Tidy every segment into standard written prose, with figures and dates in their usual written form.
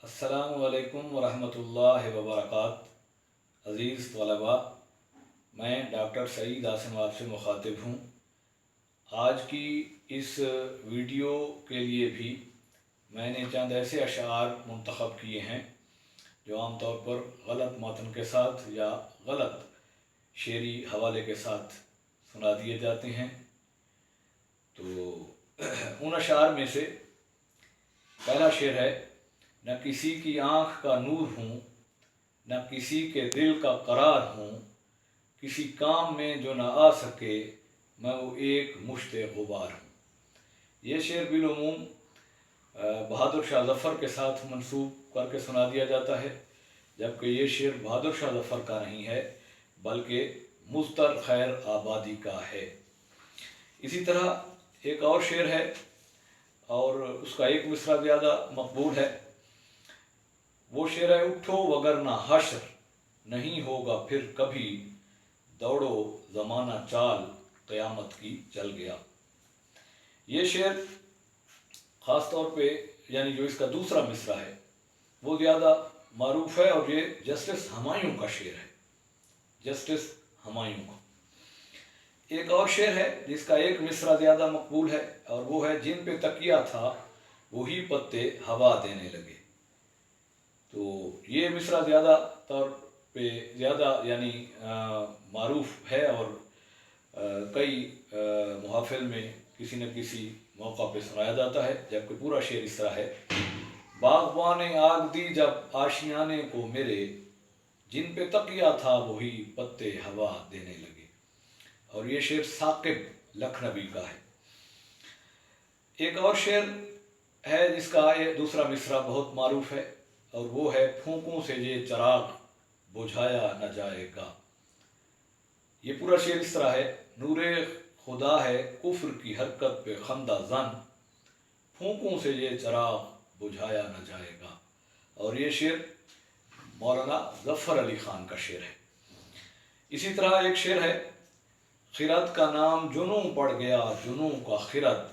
अस्सलामुअलैकुम वरहमतुल्लाहि वबरकात। अज़ीज़ तलबा, मैं डॉक्टर सईद आसिम आपसे मुखातिब हूँ। आज की इस वीडियो के लिए भी मैंने चंद ऐसे अशार मुंतखब किए हैं जो आम तौर पर गलत मतन के साथ या गलत शेरी हवाले के साथ सुना दिए जाते हैं। तो उन अशार में से पहला शेर है, न किसी की आँख का नूर हूँ, न किसी के दिल का करार हूँ, किसी काम में जो न आ सके मैं वो एक मुश्ते गुबार हूँ। ये शेर बिलुमूम बहादुर शाह ज़फ़र के साथ मंसूब करके सुना दिया जाता है, जबकि ये शेर बहादुर शाह ज़फ़र का नहीं है बल्कि मुस्तर खैर आबादी का है। इसी तरह एक और शेर है और उसका एक मिसरा ज़्यादा मकबूल है। वो शेर है, उठो वगरना हश्र नहीं होगा फिर कभी, दौड़ो ज़माना चाल क़यामत की चल गया। ये शेर ख़ास तौर पे यानी जो इसका दूसरा मिसरा है वो ज़्यादा मारूफ है और ये जस्टिस हुमायूं का शेर है। जस्टिस हुमायूं का एक और शेर है जिसका एक मिसरा ज़्यादा मकबूल है और वो है, जिन पे तकिया था वही पत्ते हवा देने लगे। तो ये मिसरा ज़्यादा तौर पे ज़्यादा यानी मारूफ है और कई मुहाफ़िल में किसी न किसी मौका पे सुनाया जाता है, जबकि पूरा शेर इस तरह है, बाग़बाने आग दी जब आशियाने को मेरे, जिन पे तकिया था वही पत्ते हवा देने लगे। और ये शेर साकिब लखनवी का है। एक और शेर है जिसका ये दूसरा मिसरा बहुत मारूफ है और वो है, फूंकों से ये चिराग बुझाया न जाएगा। ये पूरा शेर इस तरह है, नूरे खुदा है कुफ्र की हरकत पे खंदा जन, फूंकों से ये चिराग बुझाया न जाएगा। और ये शेर मौलाना ज़फ़र अली ख़ान का शेर है। इसी तरह एक शेर है, खिरत का नाम जुनूं पड़ गया जुनूं का खिरत,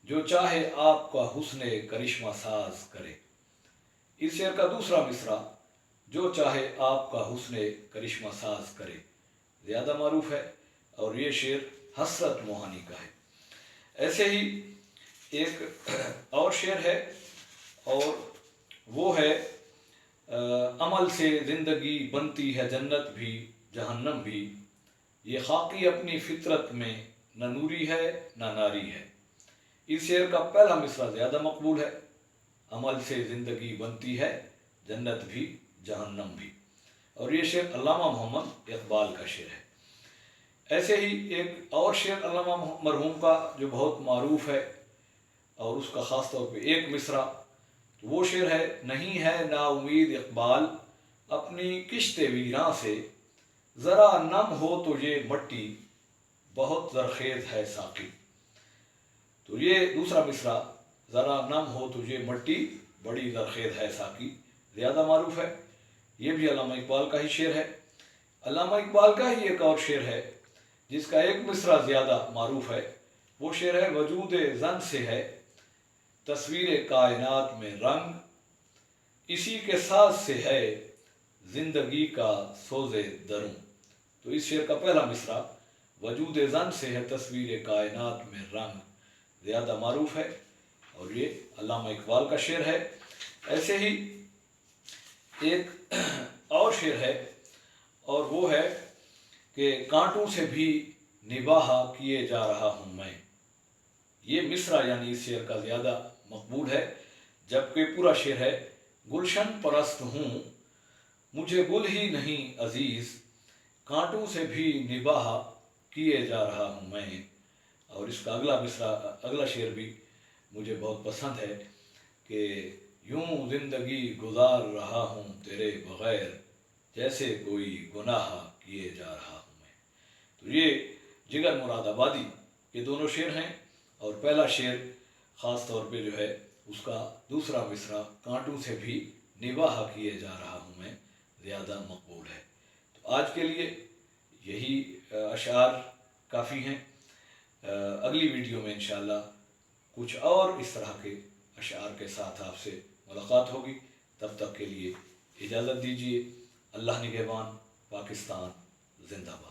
जो चाहे आपका हुस्ने करिश्मा साज करे। इस शेर का दूसरा मिसरा, जो चाहे आपका हुस्ने करिश्मा साज करे, ज़्यादा मारूफ है और ये शेर हसरत मोहानी का है। ऐसे ही एक और शेर है और वो है, अमल से ज़िंदगी बनती है जन्नत भी जहन्नम भी, ये खाकी अपनी फितरत में न नूरी है न नारी है। इस शेर का पहला मिसरा ज़्यादा मकबूल है, अमल से ज़िंदगी बनती है जन्नत भी जहन्नम भी। और ये शेर अल्लामा मोहम्मद इकबाल का शेर है। ऐसे ही एक और शेर अल्लामा मरहूम का जो बहुत मारूफ है और उसका ख़ास तौर पे एक मिसरा, तो वो शेर है, नहीं है ना उम्मीद इकबाल अपनी किश्ते वीरां से, ज़रा नम हो तो ये मट्टी बहुत ज़रखेज़ है साकी। तो ये दूसरा मिसरा, ज़रा नम हो तो ये मट्टी बड़ी ज़रखेज़ है साकी, ज़्यादा मारूफ है। ये भी अल्लामा इकबाल का ही शेर है। अल्लामा इकबाल का ही एक और शेर है जिसका एक मिसरा ज़्यादा मारूफ है। वो शेर है, वजूद ज़न से है तस्वीर कायनात में रंग, इसी के साथ से है ज़िंदगी का सोज़े दरूं। तो इस शेर का पहला मिसरा, वजूद ज़न से है तस्वीर कायनात में रंग, ज़्यादा मारूफ है और ये अल्लामा इकबाल का शेर है। ऐसे ही एक और शेर है और वो है कि कांटों से भी निबाह किए जा रहा हूँ मैं। ये मिसरा यानी इस शेर का ज़्यादा मकबूल है, जबकि पूरा शेर है, गुलशन परस्त हूँ मुझे गुल ही नहीं अजीज़, कांटों से भी निबाह किए जा रहा हूँ मैं। और इसका अगला मिसरा अगला शेर भी मुझे बहुत पसंद है कि यूं ज़िंदगी गुजार रहा हूँ तेरे बग़ैर, जैसे कोई गुनाह किए जा रहा हूँ मैं। तो ये जिगर मुरादाबादी ये दोनों शेर हैं और पहला शेर ख़ास तौर पे जो है उसका दूसरा मिसरा, कांटों से भी निबाह किए जा रहा हूँ मैं, ज़्यादा मकबूल है। तो आज के लिए यही अशार काफ़ी हैं। अगली वीडियो में इंशाअल्लाह कुछ और इस तरह के अशार के साथ आपसे मुलाकात होगी। تب تک کے لیے اجازت دیجیے۔ اللہ نگہبان، پاکستان زندہ باد۔